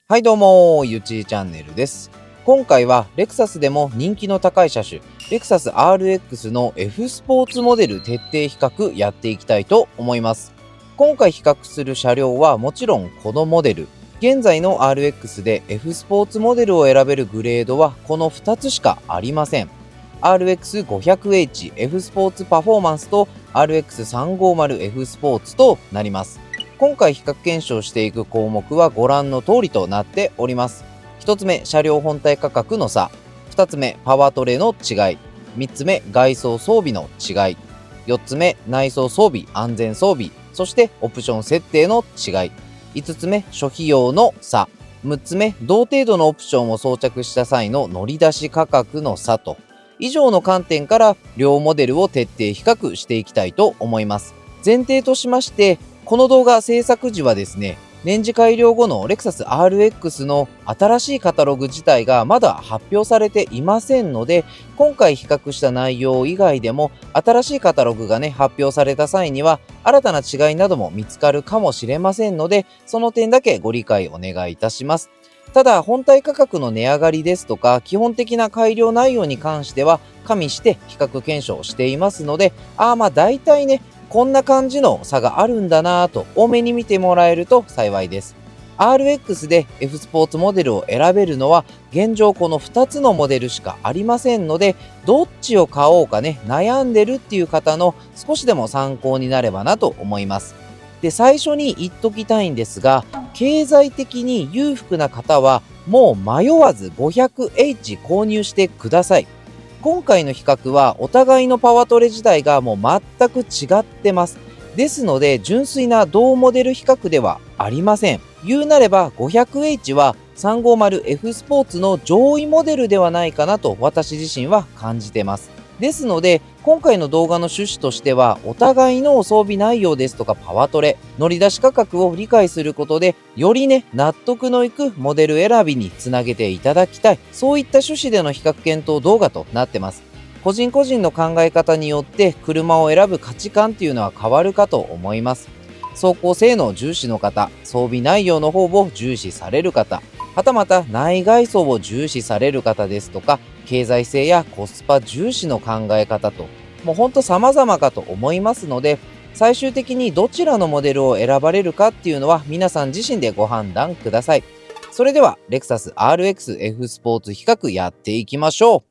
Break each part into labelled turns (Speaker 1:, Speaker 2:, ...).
Speaker 1: はいどうも、ゆちチャンネルです。今回はレクサスでも人気の高い車種、レクサス RX の F スポーツモデル徹底比較やっていきたいと思います。今回比較する車両はもちろんこのモデル。現在の RX で F スポーツモデルを選べるグレードはこの2つしかありません。RX500H F スポーツパフォーマンスと RX350F スポーツとなります。今回比較検証していく項目はご覧の通りとなっております。1つ目、車両本体価格の差。2つ目、パワートレの違い。3つ目、外装装備の違い。4つ目、内装装備、安全装備。そしてオプション設定の違い。5つ目、諸費用の差。6つ目、同程度のオプションを装着した際の乗り出し価格の差と。以上の観点から両モデルを徹底比較していきたいと思います。前提としまして、この動画制作時はですね、年次改良後のレクサス RX の新しいカタログ自体がまだ発表されていませんので、今回比較した内容以外でも新しいカタログがね、発表された際には新たな違いなども見つかるかもしれませんので、その点だけご理解お願いいたします。ただ、本体価格の値上がりですとか、基本的な改良内容に関しては加味して比較検証していますので、大体ね、こんな感じの差があるんだなぁと多めに見てもらえると幸いです。RX で F スポーツモデルを選べるのは現状この2つのモデルしかありませんので、どっちを買おうかね悩んでるっていう方の少しでも参考になればなと思います。で、最初に言っときたいんですが、経済的に裕福な方はもう迷わず 500H 購入してください。今回の比較はお互いのパワトレ自体がもう全く違ってます。ですので純粋な同モデル比較ではありません。言うなれば 500H は 350F スポーツの上位モデルではないかなと私自身は感じてます。ですので今回の動画の趣旨としてはお互いの装備内容ですとかパワトレ、乗り出し価格を理解することでよりね納得のいくモデル選びにつなげていただきたい、そういった趣旨での比較検討動画となってます。個人個人の考え方によって車を選ぶ価値観っていうのは変わるかと思います。走行性能重視の方、装備内容の方を重視される方、はたまた内外装を重視される方ですとか、経済性やコスパ重視の考え方と、もうほんと様々かと思いますので、最終的にどちらのモデルを選ばれるかっていうのは皆さん自身でご判断ください。それでは、レクサス RX F スポーツ比較やっていきましょう。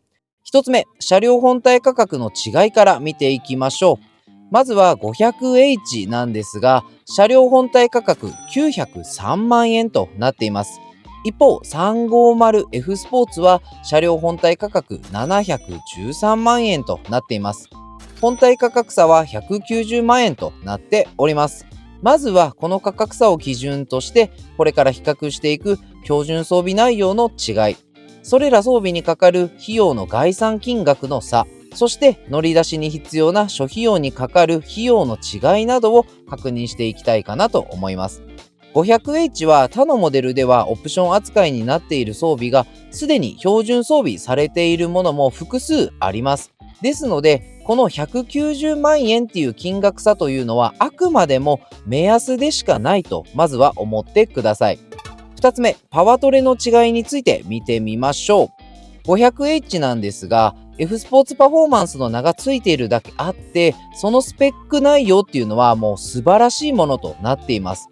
Speaker 1: 一つ目、車両本体価格の違いから見ていきましょう。まずは 500H なんですが、車両本体価格903万円となっています。一方、350F スポーツは車両本体価格713万円となっています。本体価格差は190万円となっております。まずはこの価格差を基準として、これから比較していく標準装備内容の違い、それら装備にかかる費用の概算金額の差、そして乗り出しに必要な諸費用にかかる費用の違いなどを確認していきたいかなと思います。500H は他のモデルではオプション扱いになっている装備がすでに標準装備されているものも複数あります。ですので、この190万円っていう金額差というのはあくまでも目安でしかないとまずは思ってください。2つ目、パワトレの違いについて見てみましょう。500H なんですが、F スポーツパフォーマンスの名がついているだけあって、そのスペック内容っていうのはもう素晴らしいものとなっています。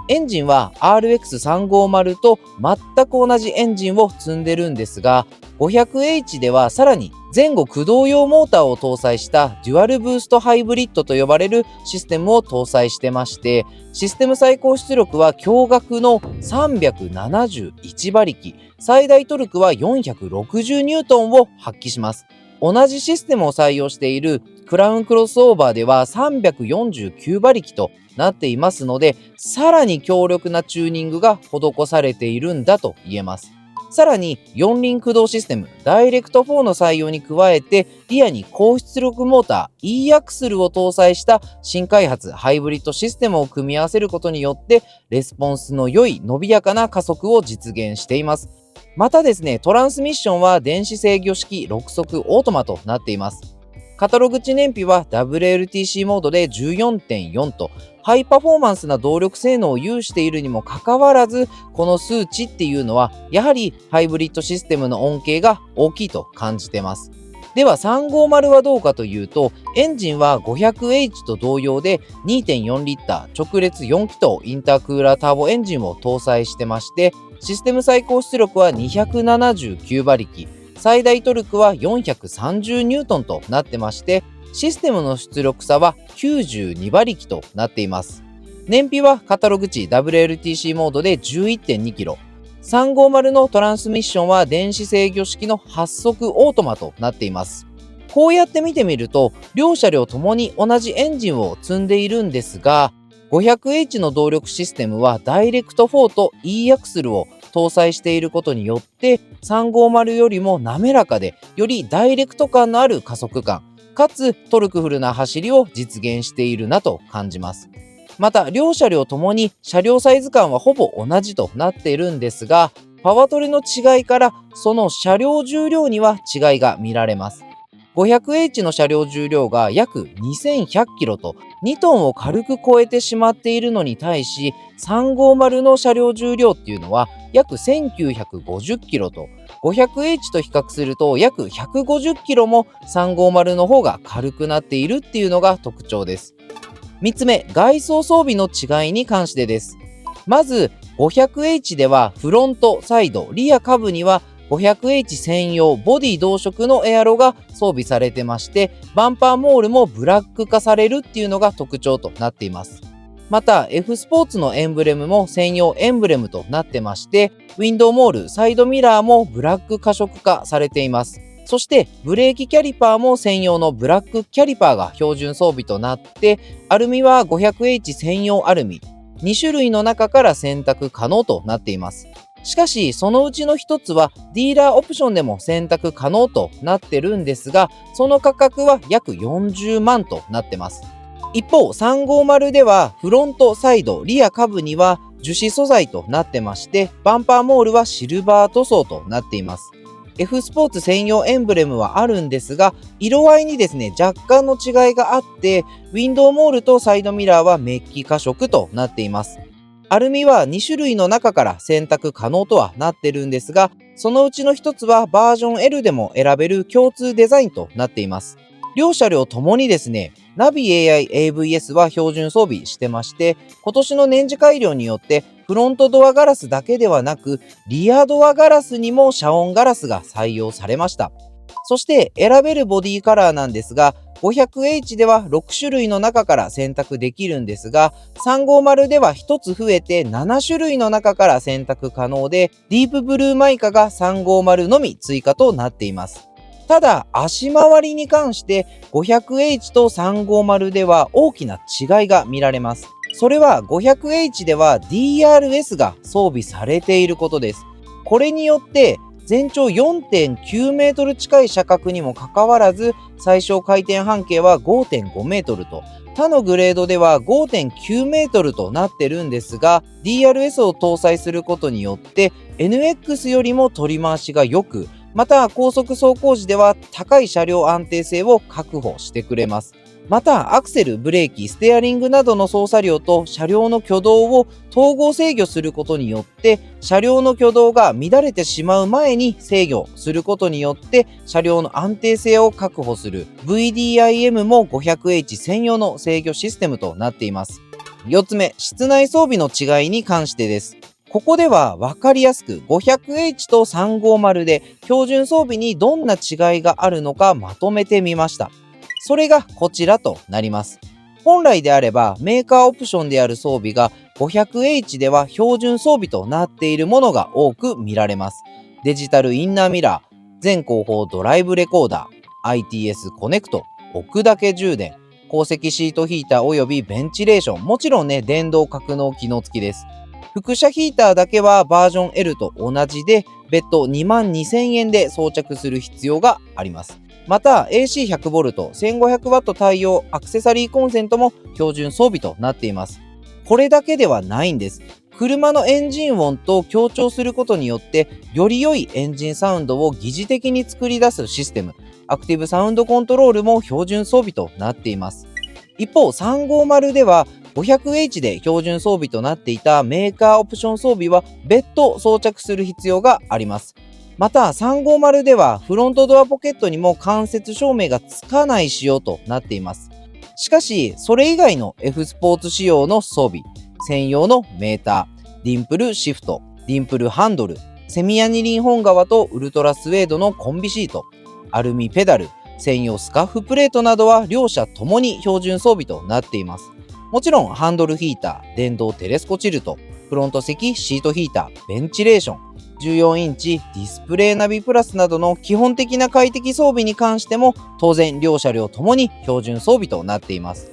Speaker 1: エンジンは RX350 と全く同じエンジンを積んでるんですが、500H ではさらに前後駆動用モーターを搭載したデュアルブーストハイブリッドと呼ばれるシステムを搭載してまして、システム最高出力は驚愕の371馬力、最大トルクは460ニュートンを発揮します。同じシステムを採用しているクラウンクロスオーバーでは349馬力となっていますので、さらに強力なチューニングが施されているんだと言えます。さらに4輪駆動システムダイレクト4の採用に加えて、リアに高出力モーター E アクスルを搭載した新開発ハイブリッドシステムを組み合わせることによってレスポンスの良い伸びやかな加速を実現しています。またですね、トランスミッションは電子制御式6速オートマとなっています。カタログ値燃費は WLTC モードで 14.4 とハイパフォーマンスな動力性能を有しているにもかかわらず、この数値っていうのはやはりハイブリッドシステムの恩恵が大きいと感じてます。では350はどうかというと、エンジンは 500H と同様で 2.4 リッター直列4気筒インタークーラーターボエンジンを搭載してまして、システム最高出力は279馬力、最大トルクは430ニュートンとなってまして、システムの出力差は92馬力となっています。燃費はカタログ値 WLTC モードで 11.2 キロ。350のトランスミッションは電子制御式の8速オートマとなっています。こうやって見てみると、両車両ともに同じエンジンを積んでいるんですが、500H の動力システムはダイレクト4と E アクスルを搭載していることによって、350よりも滑らかで、よりダイレクト感のある加速感、かつトルクフルな走りを実現しているなと感じます。また両車両ともに車両サイズ感はほぼ同じとなっているんですが、パワトレの違いからその車両重量には違いが見られます。500H の車両重量が約2100キロと2トンを軽く超えてしまっているのに対し、350の車両重量っていうのは約1950キロと 500H と比較すると約150キロも350の方が軽くなっているっていうのが特徴です。3つ目、外装装備の違いに関してです。まず 500H ではフロント、サイド、リア下部には 500H 専用ボディ同色のエアロが装備されてまして、バンパーモールもブラック化されるっていうのが特徴となっています。また F スポーツのエンブレムも専用エンブレムとなってまして、ウィンドウモール、サイドミラーもブラック加色化されています。そしてブレーキキャリパーも専用のブラックキャリパーが標準装備となって、アルミは 500H 専用アルミ、2種類の中から選択可能となっています。しかしそのうちの一つはディーラーオプションでも選択可能となってるんですが、その価格は約40万となってます。一方350ではフロント、サイド、リア下部には樹脂素材となってまして、バンパーモールはシルバー塗装となっています。F スポーツ専用エンブレムはあるんですが、色合いにですね若干の違いがあって、ウィンドウモールとサイドミラーはメッキ加色となっています。アルミは2種類の中から選択可能とはなってるんですが、そのうちの一つはバージョン L でも選べる共通デザインとなっています。両車両ともにですね、ナビ AI AVS は標準装備してまして、今年の年次改良によってフロントドアガラスだけではなく、リアドアガラスにも遮音ガラスが採用されました。そして選べるボディカラーなんですが、500H では6種類の中から選択できるんですが、350では1つ増えて7種類の中から選択可能で、ディープブルーマイカが350のみ追加となっています。ただ足回りに関して 500H と350では大きな違いが見られます。それは 500H では DRS が装備されていることです。これによって全長 4.9 メートル近い車角にもかかわらず、最小回転半径は 5.5 メートルと、他のグレードでは 5.9 メートルとなってるんですが、 DRS を搭載することによって NX よりも取り回しが良く、また高速走行時では高い車両安定性を確保してくれます。またアクセル、ブレーキ、ステアリングなどの操作量と車両の挙動を統合制御することによって、車両の挙動が乱れてしまう前に制御することによって車両の安定性を確保する VDIM も 500H 専用の制御システムとなっています。4つ目、室内装備の違いに関してです。ここでは分かりやすく 500H と350で標準装備にどんな違いがあるのかまとめてみました。それがこちらとなります。本来であればメーカーオプションである装備が 500H では標準装備となっているものが多く見られます。デジタルインナーミラー、全後方ドライブレコーダー、ITS コネクト、置くだけ充電、後席シートヒーターおよびベンチレーション、もちろんね電動格納機能付きです。輻射ヒーターだけはバージョン L と同じで別途 22,000 円で装着する必要があります。また AC100V、1500W 対応アクセサリーコンセントも標準装備となっています。これだけではないんです。車のエンジン音と強調することによって、より良いエンジンサウンドを疑似的に作り出すシステム、アクティブサウンドコントロールも標準装備となっています。一方、350では 500H で標準装備となっていたメーカーオプション装備は別途装着する必要があります。また、350ではフロントドアポケットにも間接照明がつかない仕様となっています。しかし、それ以外の F スポーツ仕様の装備、専用のメーター、ディンプルシフト、ディンプルハンドル、セミアニリン本革とウルトラスウェードのコンビシート、アルミペダル、専用スカーフプレートなどは両者ともに標準装備となっています。もちろんハンドルヒーター、電動テレスコチルト、フロント席シートヒーター、ベンチレーション、14インチディスプレイナビプラスなどの基本的な快適装備に関しても当然両車両ともに標準装備となっています。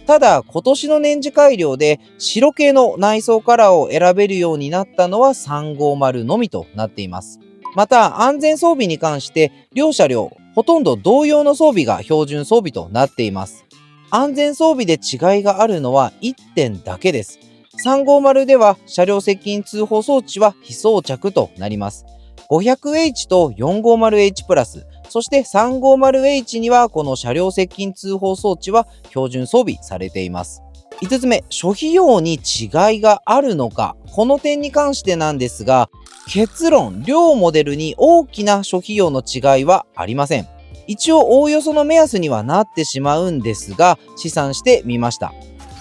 Speaker 1: ただ今年の年次改良で白系の内装カラーを選べるようになったのは350のみとなっています。また安全装備に関して両車両ほとんど同様の装備が標準装備となっています。安全装備で違いがあるのは1点だけです。350では車両接近通報装置は非装着となります。500H と 450H プラス、そして 350H にはこの車両接近通報装置は標準装備されています。5つ目、諸費用に違いがあるのか、この点に関してなんですが、結論、両モデルに大きな諸費用の違いはありません。一応おおよその目安にはなってしまうんですが、試算してみました。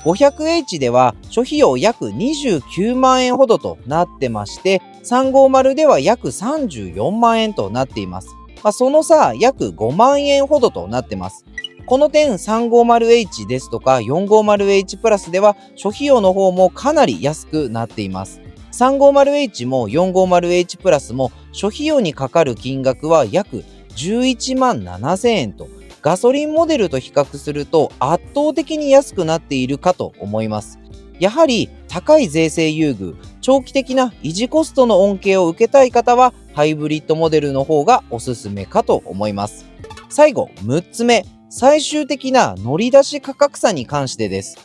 Speaker 1: 500H では諸費用約29万円ほどとなってまして、350では約34万円となっています。その差約5万円ほどとなってます。この点 350H ですとか 450H プラスでは諸費用の方もかなり安くなっています。350H も 450H プラスも諸費用にかかる金額は約11万7000円とガソリンモデルと比較すると圧倒的に安くなっているかと思います。やはり高い税制優遇、長期的な維持コストの恩恵を受けたい方はハイブリッドモデルの方がおすすめかと思います。最後、6つ目、最終的な乗り出し価格差に関してです。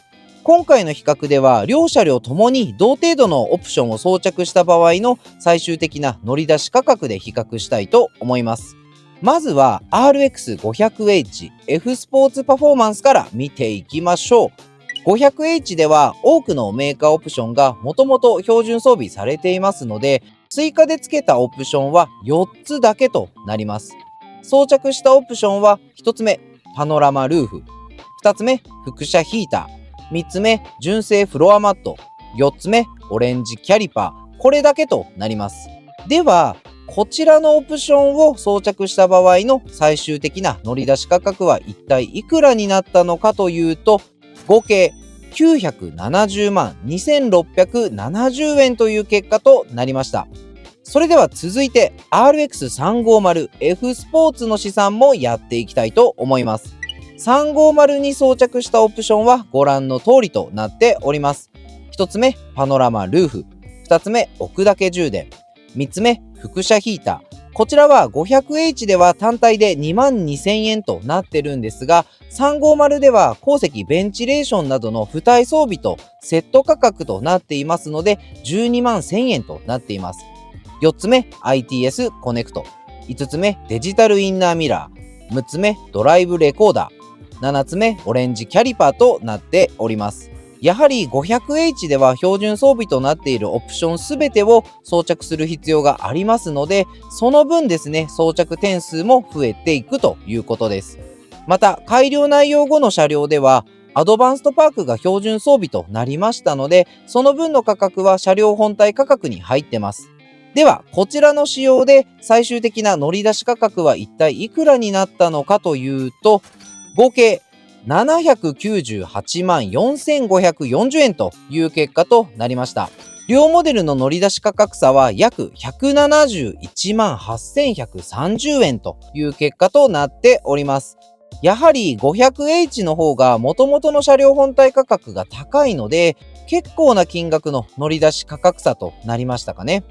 Speaker 1: 今回の比較では両車両ともに同程度のオプションを装着した場合の最終的な乗り出し価格で比較したいと思います。まずは RX500H F スポーツパフォーマンスから見ていきましょう。500H では多くのメーカーオプションがもともと標準装備されていますので、追加で付けたオプションは4つだけとなります。装着したオプションは1つ目、パノラマルーフ。2つ目、輻射ヒーター。3つ目、純正フロアマット。4つ目、オレンジキャリパー。これだけとなります。では、こちらのオプションを装着した場合の最終的な乗り出し価格は一体いくらになったのかというと、合計970万2670円という結果となりました。それでは続いて RX350F スポーツの試算もやっていきたいと思います。350に装着したオプションはご覧の通りとなっております。1つ目、パノラマルーフ。2つ目、置くだけ充電。3つ目、輻射ヒーター。こちらは 500H では単体で22,000円となってるんですが、350では後席ベンチレーションなどの付帯装備とセット価格となっていますので、12万1000円となっています。4つ目、ITS コネクト。5つ目、デジタルインナーミラー。6つ目、ドライブレコーダー。7つ目、オレンジキャリパーとなっております。やはり 500H では標準装備となっているオプションすべてを装着する必要がありますので、その分ですね、装着点数も増えていくということです。また、改良内容後の車両では、アドバンストパークが標準装備となりましたので、その分の価格は車両本体価格に入ってます。では、こちらの仕様で最終的な乗り出し価格は一体いくらになったのかというと、合計798万4540円という結果となりました。両モデルの乗り出し価格差は約171万8130円という結果となっております。やはり 500H の方が元々の車両本体価格が高いので、結構な金額の乗り出し価格差となりましたかね。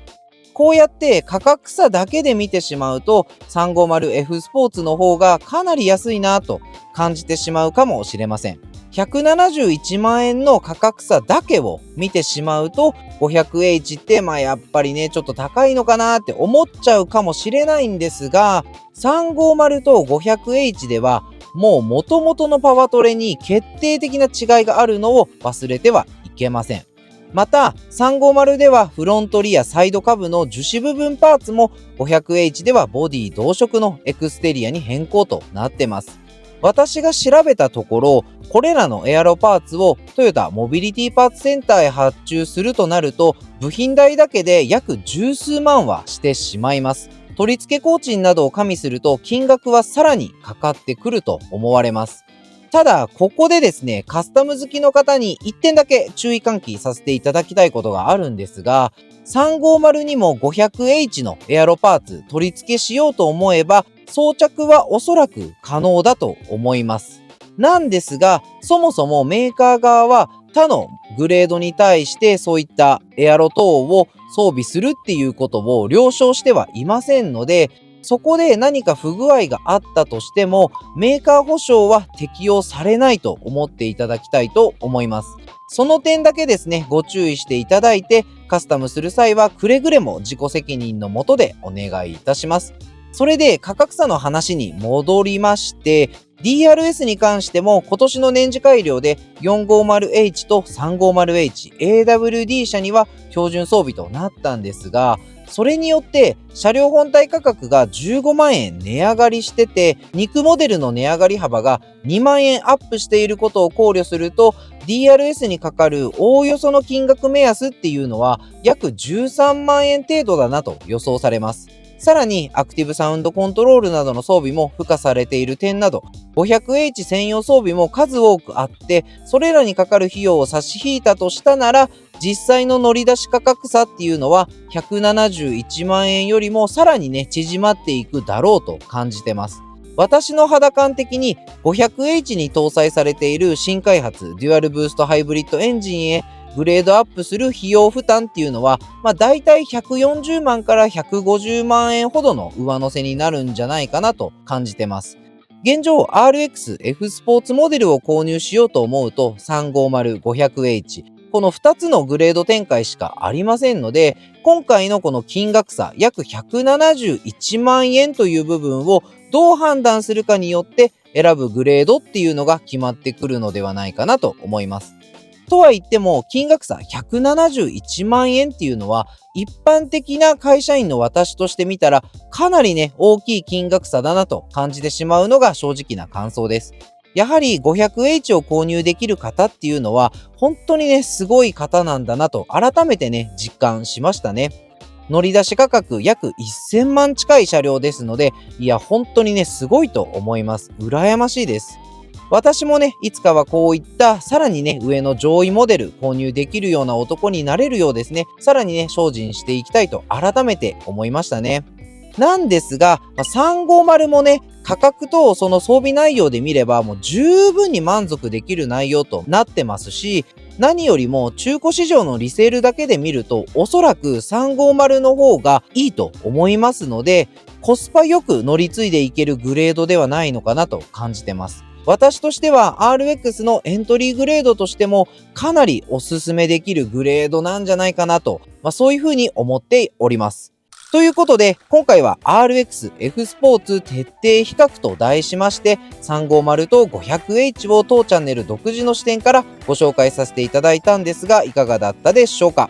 Speaker 1: こうやって価格差だけで見てしまうと 350F スポーツの方がかなり安いなと感じてしまうかもしれません。171万円の価格差だけを見てしまうと 500H ってやっぱりねちょっと高いのかなって思っちゃうかもしれないんですが、350と 500H ではもう元々のパワトレに決定的な違いがあるのを忘れてはいけません。また350ではフロントリアサイドカブの樹脂部分パーツも 500H ではボディ同色のエクステリアに変更となってます。私が調べたところ、これらのエアロパーツをトヨタモビリティパーツセンターへ発注するとなると、部品代だけで約十数万はしてしまいます。取り付け工賃などを加味すると金額はさらにかかってくると思われます。ただ、ここでですね、カスタム好きの方に1点だけ注意喚起させていただきたいことがあるんですが、350にも 500H のエアロパーツ取り付けしようと思えば、装着はおそらく可能だと思います。なんですが、そもそもメーカー側は他のグレードに対してそういったエアロ等を装備するっていうことを了承してはいませんので、そこで何か不具合があったとしても、メーカー保証は適用されないと思っていただきたいと思います。その点だけですね、ご注意していただいて、カスタムする際はくれぐれも自己責任のもとでお願いいたします。それで価格差の話に戻りまして、DRS に関しても今年の年次改良で 450H と 350H、AWD 車には標準装備となったんですが、それによって車両本体価格が15万円値上がりしてて、肉モデルの値上がり幅が2万円アップしていることを考慮すると、DRS にかかるおおよその金額目安っていうのは約13万円程度だなと予想されます。さらにアクティブサウンドコントロールなどの装備も付加されている点など 500H 専用装備も数多くあって、それらにかかる費用を差し引いたとしたなら、実際の乗り出し価格差っていうのは171万円よりもさらにね縮まっていくだろうと感じてます。私の肌感的に 500H に搭載されている新開発デュアルブーストハイブリッドエンジンへグレードアップする費用負担っていうのは、だいたい140万から150万円ほどの上乗せになるんじゃないかなと感じてます。現状 RX F スポーツモデルを購入しようと思うと350、500H、この2つのグレード展開しかありませんので、今回のこの金額差約171万円という部分をどう判断するかによって選ぶグレードっていうのが決まってくるのではないかなと思います。とは言っても金額差171万円っていうのは一般的な会社員の私として見たらかなりね大きい金額差だなと感じてしまうのが正直な感想です。やはり 500H を購入できる方っていうのは本当にねすごい方なんだなと改めてね実感しましたね。乗り出し価格約1000万近い車両ですので、いや本当にねすごいと思います。羨ましいです。私もね、いつかはこういったさらにね、上の上位モデル購入できるような男になれるようですね、さらにね、精進していきたいと改めて思いましたね。なんですが、350もね、価格とその装備内容で見ればもう十分に満足できる内容となってますし、何よりも中古市場のリセールだけで見るとおそらく350の方がいいと思いますので、コスパよく乗り継いでいけるグレードではないのかなと感じてます。私としては RX のエントリーグレードとしてもかなりおすすめできるグレードなんじゃないかなと、そういうふうに思っております。ということで今回は RX F スポーツ徹底比較と題しまして350と 500H を当チャンネル独自の視点からご紹介させていただいたんですが、いかがだったでしょうか。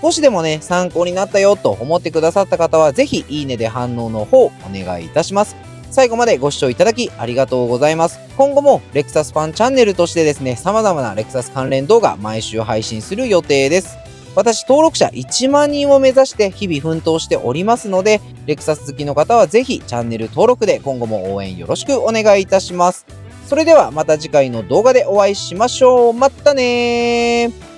Speaker 1: 少しでもね参考になったよと思ってくださった方はぜひいいねで反応の方お願いいたします。最後までご視聴いただきありがとうございます。今後もレクサスファンチャンネルとしてですね、様々なレクサス関連動画毎週配信する予定です。私登録者1万人を目指して日々奮闘しておりますので、レクサス好きの方はぜひチャンネル登録で今後も応援よろしくお願いいたします。それではまた次回の動画でお会いしましょう。またねー。